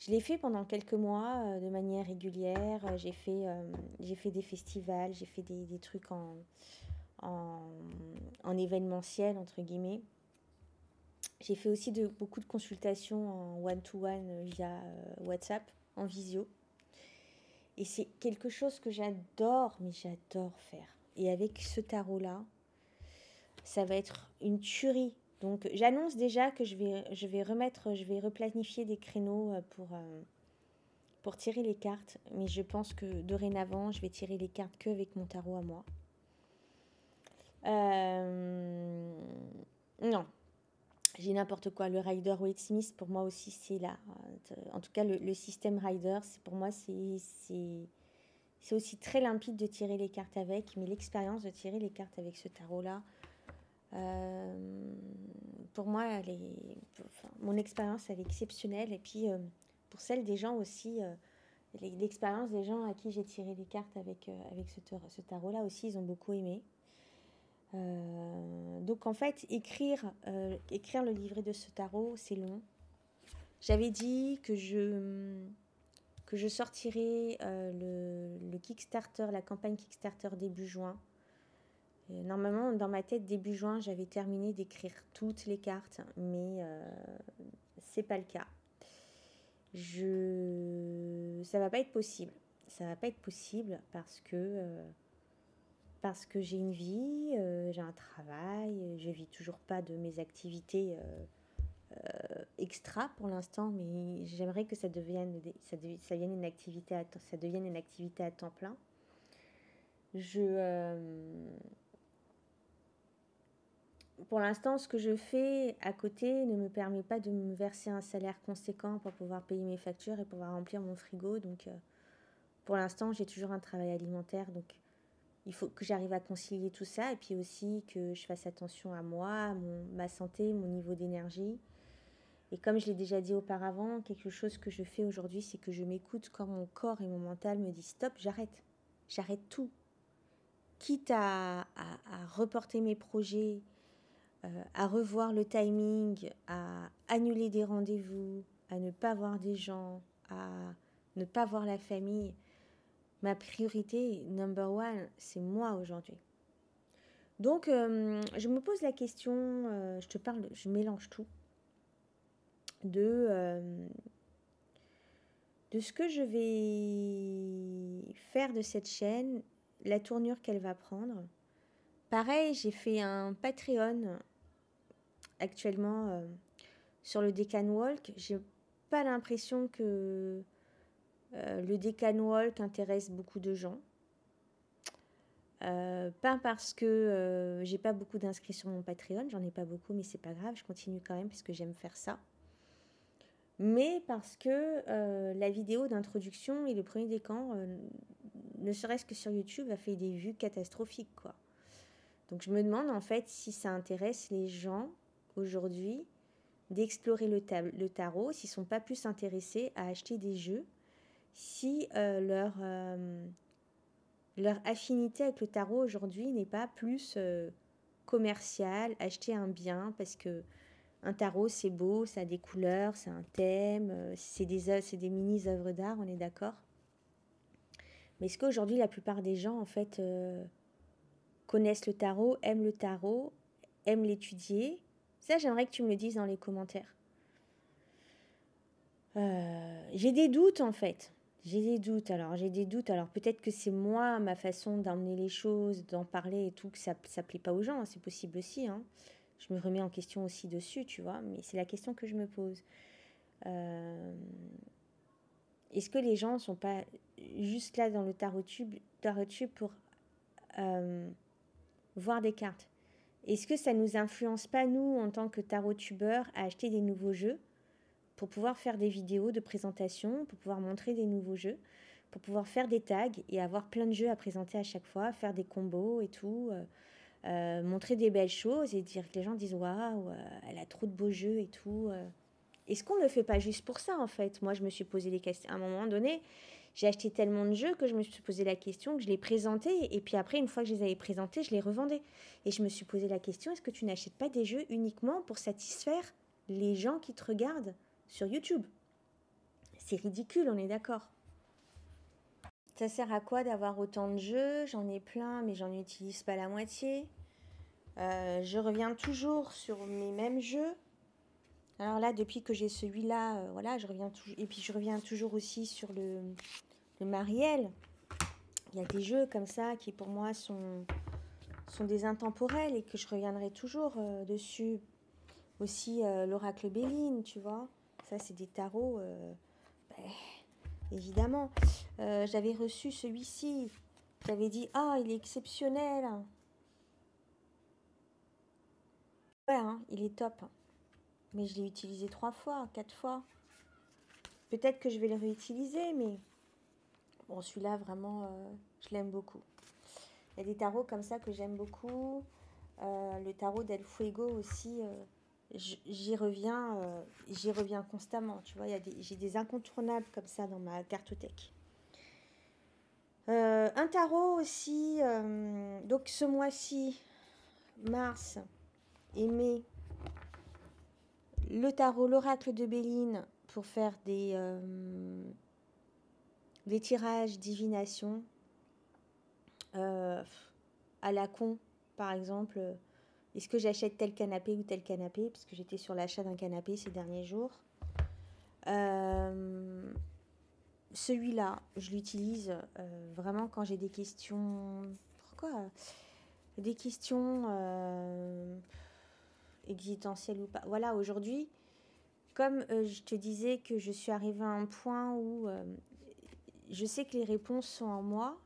Je l'ai fait pendant quelques mois de manière régulière. J'ai fait des festivals, j'ai fait des trucs en événementiel, entre guillemets. J'ai fait aussi beaucoup de consultations en one-to-one via WhatsApp, en visio. Et c'est quelque chose que j'adore, mais j'adore faire. Et avec ce tarot-là, ça va être une tuerie. Donc j'annonce déjà que je vais replanifier des créneaux pour tirer les cartes. Mais je pense que dorénavant, je vais tirer les cartes qu'avec mon tarot à moi. Non, j'ai n'importe quoi. Le Rider-Waite Smith, pour moi aussi, c'est là. En tout cas, le système Rider, pour moi, c'est aussi très limpide de tirer les cartes avec. Mais l'expérience de tirer les cartes avec ce tarot-là, pour moi, mon expérience, elle est exceptionnelle. Et puis, pour celle des gens aussi, l'expérience des gens à qui j'ai tiré les cartes avec ce tarot-là aussi, ils ont beaucoup aimé. Donc en fait, écrire le livret de ce tarot, c'est long. J'avais dit que je sortirais le Kickstarter, la campagne Kickstarter début juin. Normalement, dans ma tête, début juin, j'avais terminé d'écrire toutes les cartes, mais c'est pas le cas. Ça va pas être possible. Ça va pas être possible parce que j'ai une vie, j'ai un travail, je vis toujours pas de mes activités extra pour l'instant, mais j'aimerais que ça devienne une activité à temps plein. Pour l'instant, ce que je fais à côté ne me permet pas de me verser un salaire conséquent pour pouvoir payer mes factures et pouvoir remplir mon frigo. Donc, pour l'instant, j'ai toujours un travail alimentaire. Donc, il faut que j'arrive à concilier tout ça et puis aussi que je fasse attention à moi, ma santé, mon niveau d'énergie. Et comme je l'ai déjà dit auparavant, quelque chose que je fais aujourd'hui, c'est que je m'écoute quand mon corps et mon mental me disent stop, j'arrête. J'arrête tout. Quitte à reporter mes projets, à revoir le timing, à annuler des rendez-vous, à ne pas voir des gens, à ne pas voir la famille. Ma priorité number one, c'est moi aujourd'hui. Donc, je me pose la question, je mélange tout, de ce que je vais faire de cette chaîne, la tournure qu'elle va prendre. Pareil, j'ai fait un Patreon actuellement sur le Decan Walk. J'ai pas l'impression que le Decan Walk intéresse beaucoup de gens. Pas parce que j'ai pas beaucoup d'inscrits sur mon Patreon, j'en ai pas beaucoup, mais c'est pas grave, je continue quand même parce que j'aime faire ça. Mais parce que la vidéo d'introduction et le premier décan, ne serait-ce que sur YouTube, a fait des vues catastrophiques, quoi. Donc je me demande en fait si ça intéresse les gens aujourd'hui d'explorer le tarot, s'ils sont pas plus intéressés à acheter des jeux, si leur affinité avec le tarot aujourd'hui n'est pas plus commerciale, acheter un bien, parce que Un tarot, c'est beau, ça a des couleurs, c'est un thème, c'est des mini-œuvres d'art, on est d'accord. Mais est-ce qu'aujourd'hui, la plupart des gens, en fait, connaissent le tarot, aiment l'étudier? Ça, j'aimerais que tu me le dises dans les commentaires. J'ai des doutes, en fait. J'ai des doutes. Alors peut-être que c'est moi, ma façon d'emmener les choses, d'en parler et tout, que ça plaît pas aux gens. Hein, c'est possible aussi. Hein. Je me remets en question aussi dessus, tu vois. Mais c'est la question que je me pose. Est-ce que les gens sont pas juste là dans le tarot tube pour voir des cartes? Est-ce que ça nous influence pas, nous, en tant que tarot-tubeurs, à acheter des nouveaux jeux pour pouvoir faire des vidéos de présentation, pour pouvoir montrer des nouveaux jeux, pour pouvoir faire des tags et avoir plein de jeux à présenter à chaque fois, faire des combos et tout, montrer des belles choses et dire que les gens disent waouh, elle a trop de beaux jeux et tout. Est-ce qu'on ne le fait pas juste pour ça en fait? Moi, je me suis posé des questions. À un moment donné, j'ai acheté tellement de jeux que je me suis posé la question, que je les présentais et puis après, une fois que je les avais présentés, je les revendais. Et je me suis posé la question, est-ce que tu n'achètes pas des jeux uniquement pour satisfaire les gens qui te regardent sur YouTube? C'est ridicule, on est d'accord. Ça sert à quoi d'avoir autant de jeux? J'en ai plein, mais j'en utilise pas la moitié. Je reviens toujours sur mes mêmes jeux. Alors là, depuis que j'ai celui-là, voilà, je reviens toujours. Et puis je reviens toujours aussi sur le Marielle. Il y a des jeux comme ça qui pour moi sont des intemporels et que je reviendrai toujours dessus. Aussi l'oracle Béline, tu vois. Ça, c'est des tarots, évidemment. J'avais reçu celui-ci. J'avais dit, ah, il est exceptionnel. Ouais, hein, il est top. Mais je l'ai utilisé 3 fois, 4 fois. Peut-être que je vais le réutiliser, mais bon, celui-là, vraiment, je l'aime beaucoup. Il y a des tarots comme ça que j'aime beaucoup. Le tarot d'El Fuego aussi, j'y reviens constamment. Tu vois, j'ai des incontournables comme ça dans ma cartothèque. Un tarot aussi, donc ce mois-ci, mars et mai, le tarot, l'oracle de Béline pour faire des tirages, divination. À la con, par exemple, est-ce que j'achète tel canapé ou tel canapé, parce que j'étais sur l'achat d'un canapé ces derniers jours. Celui-là, je l'utilise vraiment quand j'ai des questions. Pourquoi? Des questions existentielles ou pas. Voilà, aujourd'hui, comme je te disais que je suis arrivée à un point où je sais que les réponses sont en moi.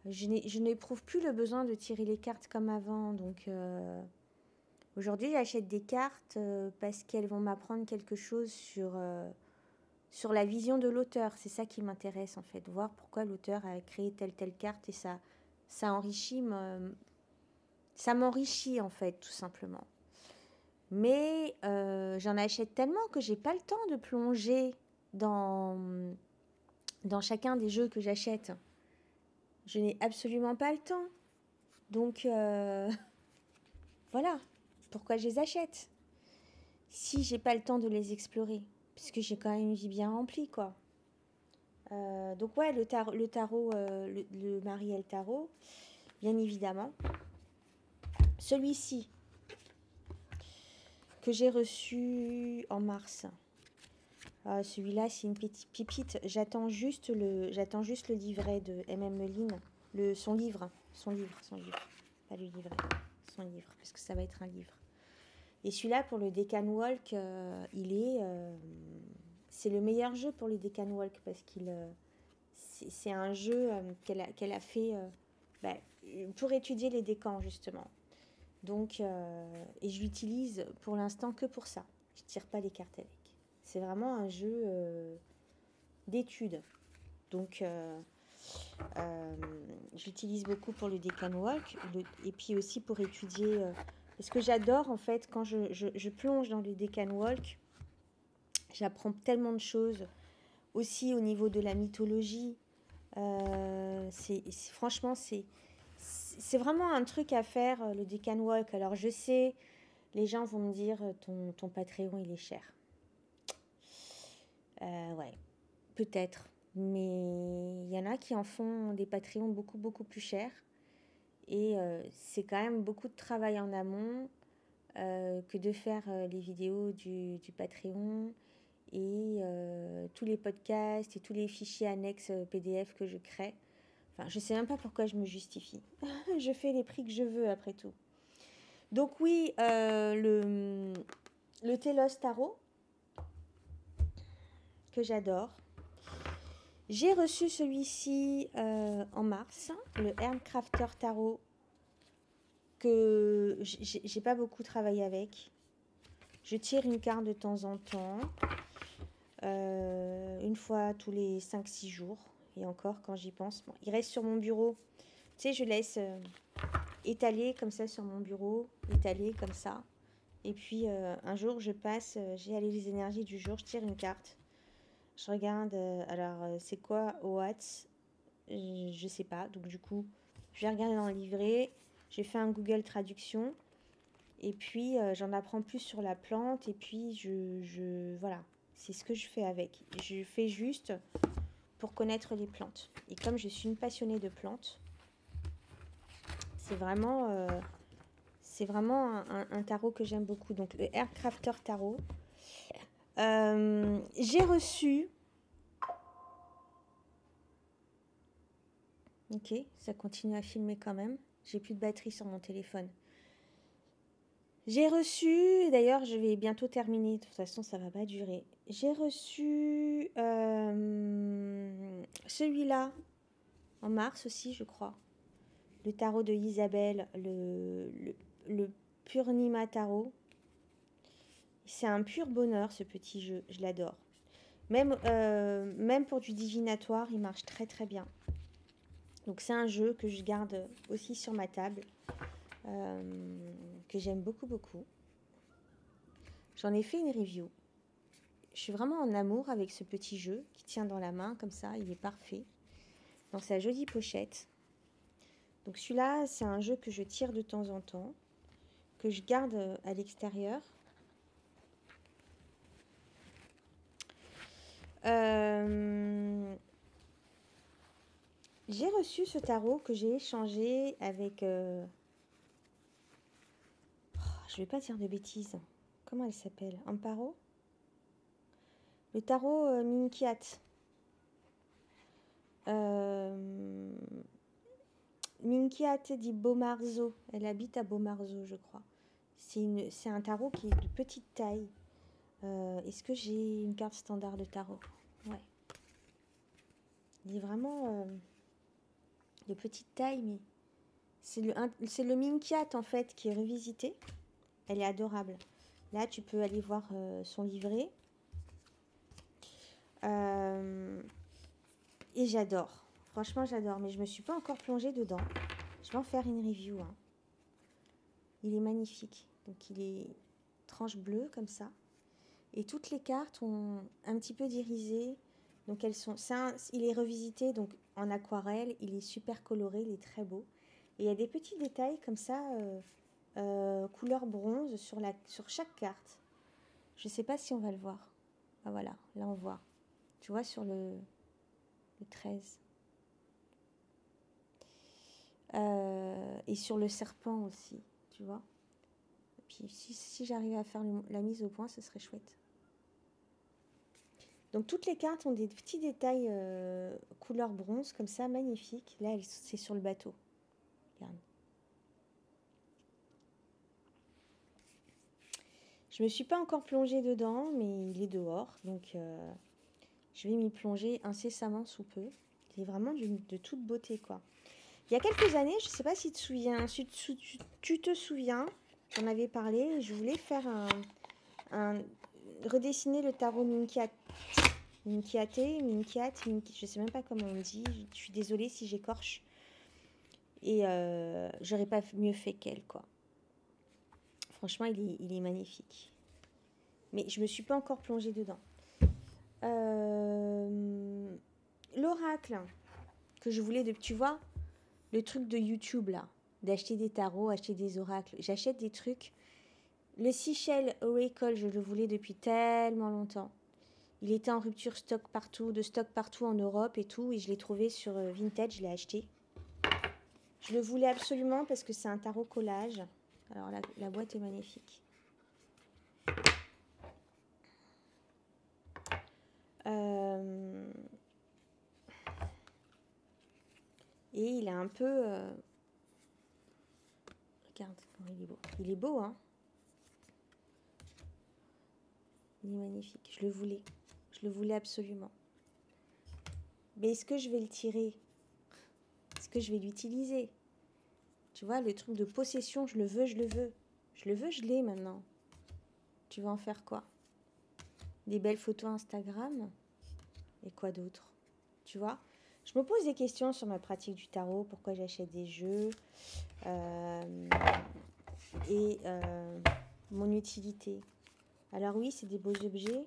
Je n'éprouve plus le besoin de tirer les cartes comme avant. Donc aujourd'hui, j'achète des cartes parce qu'elles vont m'apprendre quelque chose sur la vision de l'auteur. C'est ça qui m'intéresse en fait. Voir pourquoi l'auteur a créé telle carte et ça enrichit, ça m'enrichit en fait tout simplement. Mais j'en achète tellement que j'ai pas le temps de plonger dans chacun des jeux que j'achète. Je n'ai absolument pas le temps. Donc, voilà pourquoi je les achète. Si j'ai pas le temps de les explorer, puisque j'ai quand même une vie bien remplie, quoi. Donc, ouais, le tarot, le Marielle Tarot, bien évidemment. Celui-ci, que j'ai reçu en mars. Celui-là, c'est une petite pipite. J'attends juste le livret de M.M. Meline, son livre, pas le livret, son livre, parce que ça va être un livre. Et celui-là, pour le Decan Walk, c'est le meilleur jeu pour le Decan Walk, parce c'est un jeu qu'elle a fait pour étudier les décans, justement. Donc, et je l'utilise pour l'instant que pour ça. Je tire pas les cartes avec. C'est vraiment un jeu d'études. Donc, j'utilise beaucoup pour le Decan Walk et puis aussi pour étudier. Parce que j'adore, en fait, quand je plonge dans le Decan Walk, j'apprends tellement de choses. Aussi au niveau de la mythologie. Franchement, c'est vraiment un truc à faire, le Decan Walk. Alors, je sais, les gens vont me dire ton Patreon il est cher. Ouais, peut-être. Mais il y en a qui en font des Patreons beaucoup, beaucoup plus chers. Et c'est quand même beaucoup de travail en amont que de faire les vidéos du Patreon et tous les podcasts et tous les fichiers annexes PDF que je crée. Enfin, je ne sais même pas pourquoi je me justifie. Je fais les prix que je veux après tout. Donc oui, le Telos Tarot, que j'adore. J'ai reçu celui-ci en mars, le Hermcrafter Tarot, que j'ai pas beaucoup travaillé avec. Je tire une carte de temps en temps, une fois tous les 5-6 jours. Et encore, quand j'y pense, bon, il reste sur mon bureau. Tu sais, je laisse étaler comme ça sur mon bureau, étaler comme ça. Et puis, un jour, je passe, j'ai allé les énergies du jour, je tire une carte. Je regarde, c'est quoi Watts? Je sais pas. Donc, du coup, je vais regarder dans le livret. J'ai fait un Google Traduction. Et puis, j'en apprends plus sur la plante. Et puis, voilà. C'est ce que je fais avec. Je fais juste pour connaître les plantes. Et comme je suis une passionnée de plantes, c'est vraiment un tarot que j'aime beaucoup. Donc, le Aircrafter Tarot. J'ai reçu... Ok, ça continue à filmer quand même. J'ai plus de batterie sur mon téléphone. J'ai reçu, d'ailleurs je vais bientôt terminer, de toute façon ça va pas durer. J'ai reçu celui-là en mars aussi je crois. Le tarot de Isabelle, le Purnima Tarot. C'est un pur bonheur ce petit jeu, je l'adore. Même pour du divinatoire, il marche très très bien. Donc c'est un jeu que je garde aussi sur ma table, que j'aime beaucoup beaucoup. J'en ai fait une review. Je suis vraiment en amour avec ce petit jeu qui tient dans la main comme ça, il est parfait. Dans sa jolie pochette. Donc celui-là, c'est un jeu que je tire de temps en temps, que je garde à l'extérieur. J'ai reçu ce tarot que j'ai échangé avec... je vais pas dire de bêtises. Comment elle s'appelle? Amparo? Le tarot Minkiat. Minkiat di Bomarzo. Elle habite à Bomarzo, je crois. C'est un tarot qui est de petite taille. Est-ce que j'ai une carte standard de tarot? Ouais. Il est vraiment de petite taille, mais c'est le Minkiat en fait qui est revisité. Elle est adorable. Là, tu peux aller voir son livret. Et j'adore. Franchement, j'adore. Mais je ne me suis pas encore plongée dedans. Je vais en faire une review. Hein. Il est magnifique. Donc, il est tranche bleue comme ça. Et toutes les cartes ont un petit peu d'irisé. Donc, elles sont... il est revisité donc en aquarelle. Il est super coloré. Il est très beau. Et il y a des petits détails comme ça, couleur bronze sur chaque carte. Je ne sais pas si on va le voir. Ah, voilà, là on voit. Tu vois, sur le 13. Et sur le serpent aussi, tu vois. Et puis si j'arrivais à faire la mise au point, ce serait chouette. Donc toutes les cartes ont des petits détails couleur bronze, comme ça, magnifiques. Là, c'est sur le bateau. Regarde. Je ne me suis pas encore plongée dedans, mais il est dehors. Donc je vais m'y plonger incessamment sous peu. Il est vraiment de toute beauté, quoi. Il y a quelques années, je ne sais pas si tu te souviens, j'en avais parlé, je voulais faire redessiner le tarot Minkiat, je ne sais même pas comment on dit, je suis désolée si j'écorche. Et j'aurais pas mieux fait qu'elle, quoi. Franchement, il est magnifique. Mais je ne me suis pas encore plongée dedans. L'oracle que je voulais, tu vois, le truc de YouTube là, d'acheter des tarots, acheter des oracles. J'achète des trucs Le Seashell Oracle, je le voulais depuis tellement longtemps. Il était en rupture de stock partout en Europe et tout. Et je l'ai trouvé sur Vinted, je l'ai acheté. Je le voulais absolument parce que c'est un tarot collage. Alors la boîte est magnifique. Et il a un peu... Regarde, il est beau. Il est beau, hein. Il est magnifique. Je le voulais. Je le voulais absolument. Mais est-ce que je vais le tirer? Est-ce que je vais l'utiliser? Tu vois, le truc de possession, je le veux, je le veux. Je le veux, je l'ai maintenant. Tu vas en faire quoi? Des belles photos Instagram? Et quoi d'autre? Tu vois? Je me pose des questions sur ma pratique du tarot, pourquoi j'achète des jeux, et mon utilité. Alors oui, c'est des beaux objets.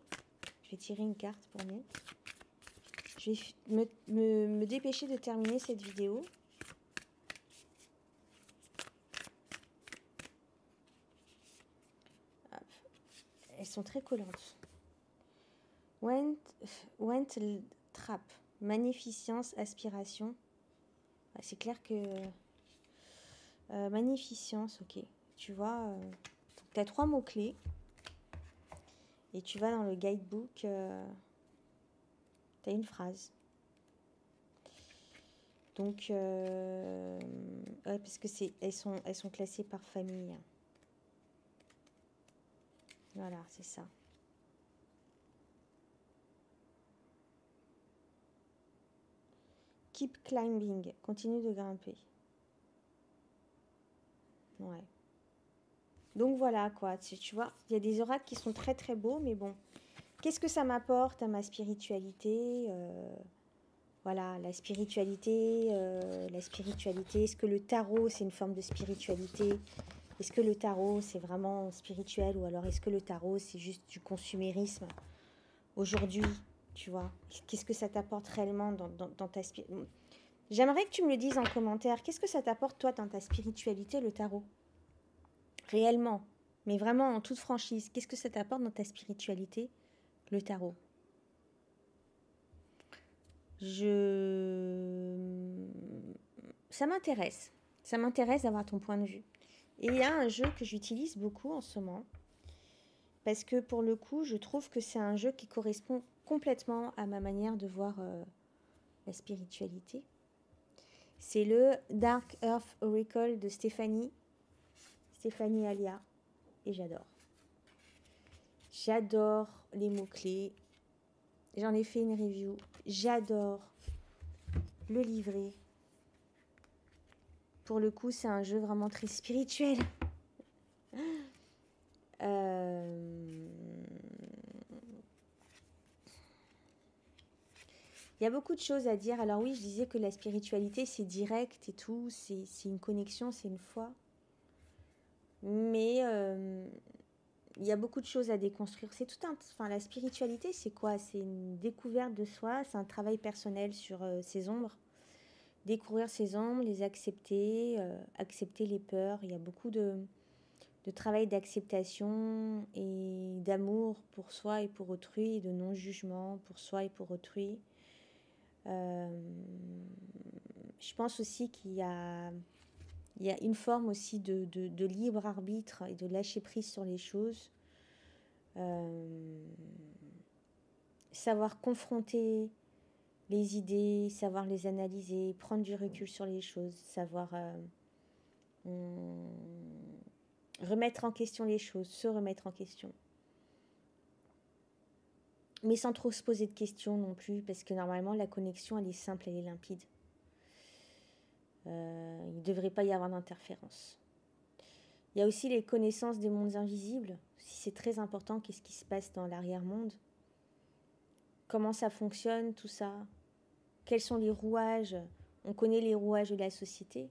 Je vais tirer une carte pour nous. Je vais me dépêcher de terminer cette vidéo. Hop. Elles sont très collantes. Went Trap. Magnificence, aspiration. C'est clair que... magnificence, ok. Tu vois, tu as 3 mots-clés. Et tu vas dans le guidebook, tu as une phrase. Donc, ouais, parce que elles sont classées par famille. Voilà, c'est ça. Keep climbing. Continue de grimper. Ouais. Donc voilà, quoi. Tu vois, il y a des oracles qui sont très très beaux, mais bon. Qu'est-ce que ça m'apporte à ma spiritualité? Voilà, la spiritualité. Est-ce que le tarot, c'est une forme de spiritualité? Est-ce que le tarot, c'est vraiment spirituel? Ou alors est-ce que le tarot, c'est juste du consumérisme? Aujourd'hui, tu vois, qu'est-ce que ça t'apporte réellement dans ta spiritualité? J'aimerais que tu me le dises en commentaire. Qu'est-ce que ça t'apporte, toi, dans ta spiritualité, le tarot? Réellement, mais vraiment en toute franchise, qu'est-ce que ça t'apporte dans ta spiritualité, le tarot? Ça m'intéresse. Ça m'intéresse d'avoir ton point de vue. Et il y a un jeu que j'utilise beaucoup en ce moment. Parce que pour le coup, je trouve que c'est un jeu qui correspond complètement à ma manière de voir la spiritualité. C'est le Dark Earth Oracle de Stéphanie Alia. Et j'adore. J'adore les mots-clés. J'en ai fait une review. J'adore le livret. Pour le coup, c'est un jeu vraiment très spirituel. Il y a beaucoup de choses à dire. Alors oui, je disais que la spiritualité, c'est direct et tout. C'est une connexion, c'est une foi. Mais il y a beaucoup de choses à déconstruire. C'est tout un... Enfin, la spiritualité, c'est quoi? C'est une découverte de soi. C'est un travail personnel sur ses ombres. Découvrir ses ombres, les accepter, accepter les peurs. Il y a beaucoup de travail d'acceptation et d'amour pour soi et pour autrui, et de non-jugement pour soi et pour autrui. Je pense aussi qu'il y a une forme aussi de libre arbitre et de lâcher prise sur les choses. Savoir confronter les idées, savoir les analyser, prendre du recul sur les choses, savoir remettre en question les choses, se remettre en question. Mais sans trop se poser de questions non plus, parce que normalement la connexion elle est simple, elle est limpide. Il ne devrait pas y avoir d'interférence. Il y a aussi les connaissances des mondes invisibles. Si c'est très important, qu'est-ce qui se passe dans l'arrière-monde? Comment ça fonctionne, tout ça? Quels sont les rouages? On connaît les rouages de la société,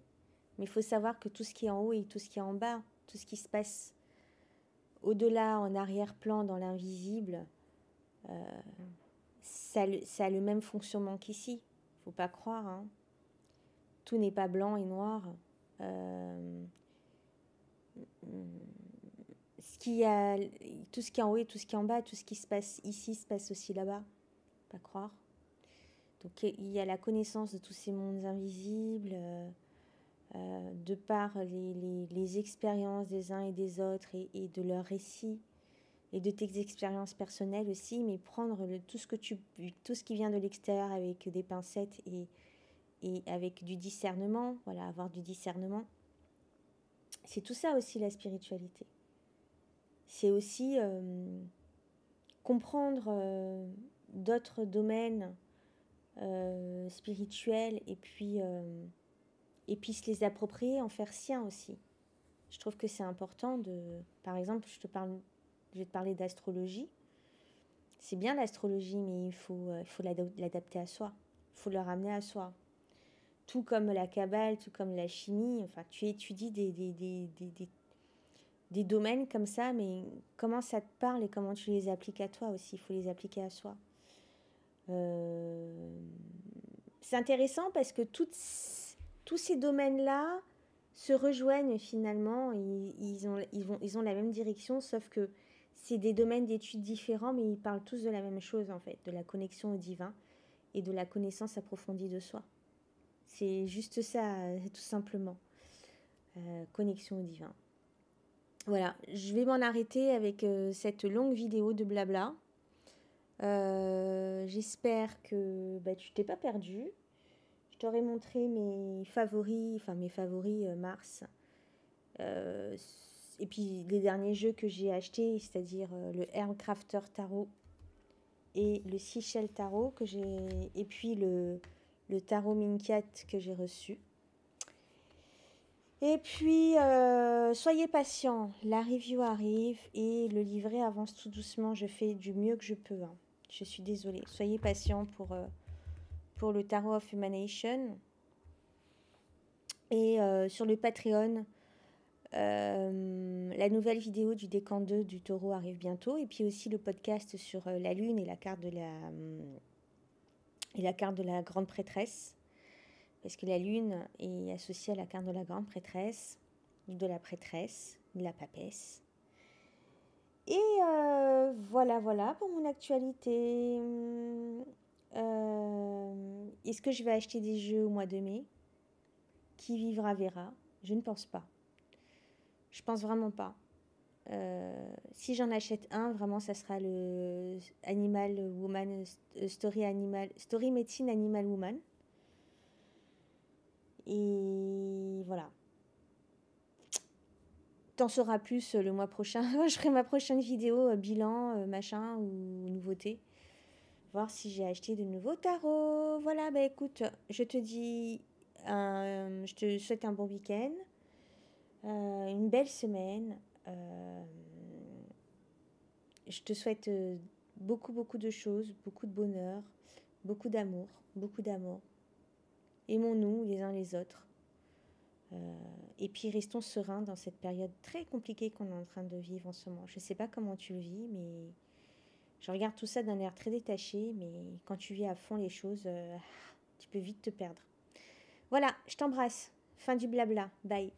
mais il faut savoir que tout ce qui est en haut et tout ce qui est en bas, tout ce qui se passe au-delà, en arrière-plan, dans l'invisible, ça a le même fonctionnement qu'ici. Faut pas croire, hein. Tout n'est pas blanc et noir. Ce qui a, tout ce qui est en haut et tout ce qui est en bas, tout ce qui se passe ici se passe aussi là-bas. Pas croire. Donc il y a la connaissance de tous ces mondes invisibles, de par les expériences des uns et des autres et de leurs récits et de tes expériences personnelles aussi, mais prendre tout ce qui vient de l'extérieur avec des pincettes et avec du discernement, voilà, avoir du discernement. C'est tout ça aussi la spiritualité. C'est aussi comprendre d'autres domaines spirituels et puis se les approprier, en faire sien aussi. Je trouve que c'est important de... Par exemple, je vais te parler d'astrologie. C'est bien l'astrologie, mais il faut l'adapter à soi. Il faut le ramener à soi. Tout comme la Kabbale, tout comme la chimie. Enfin, tu étudies des domaines comme ça, mais comment ça te parle et comment tu les appliques à toi aussi. Il faut les appliquer à soi. C'est intéressant parce que tous ces domaines-là se rejoignent finalement. Ils ont la même direction, sauf que c'est des domaines d'études différents, mais ils parlent tous de la même chose en fait, de la connexion au divin et de la connaissance approfondie de soi. C'est juste ça, tout simplement. Connexion au divin. Voilà, je vais m'en arrêter avec cette longue vidéo de blabla. J'espère que tu t'es pas perdu. Je t'aurais montré mes favoris Mars. Et puis les derniers jeux que j'ai achetés, c'est-à-dire le Aircrafter Tarot et le Seashell Tarot et puis le Tarot Minkat que j'ai reçu. Et puis, soyez patients, la review arrive et le livret avance tout doucement. Je fais du mieux que je peux. Hein. Je suis désolée. Soyez patients pour le Tarot of Emanation. Et sur le Patreon, la nouvelle vidéo du décan 2 du taureau arrive bientôt. Et puis aussi le podcast sur la lune et la carte de la grande prêtresse. Parce que la lune est associée à la carte de la grande prêtresse, de la prêtresse, de la papesse. Et voilà pour mon actualité. Est-ce que je vais acheter des jeux au mois de mai? Qui vivra verra. Je ne pense pas. Je pense vraiment pas. Si j'en achète un, vraiment, ça sera le Animal Woman, Story Medicine Animal Woman. Et voilà. T'en sauras plus le mois prochain. Je ferai ma prochaine vidéo bilan, machin ou nouveauté. Voir si j'ai acheté de nouveaux tarots. Voilà, écoute, je te souhaite un bon week-end, une belle semaine. Je te souhaite beaucoup de choses, beaucoup de bonheur, beaucoup d'amour, beaucoup d'amour. Aimons-nous les uns les autres. Et puis restons sereins dans cette période très compliquée qu'on est en train de vivre en ce moment. Je ne sais pas comment tu le vis, mais je regarde tout ça d'un air très détaché, mais quand tu vis à fond les choses, tu peux vite te perdre. Voilà, je t'embrasse. Fin du blabla. Bye.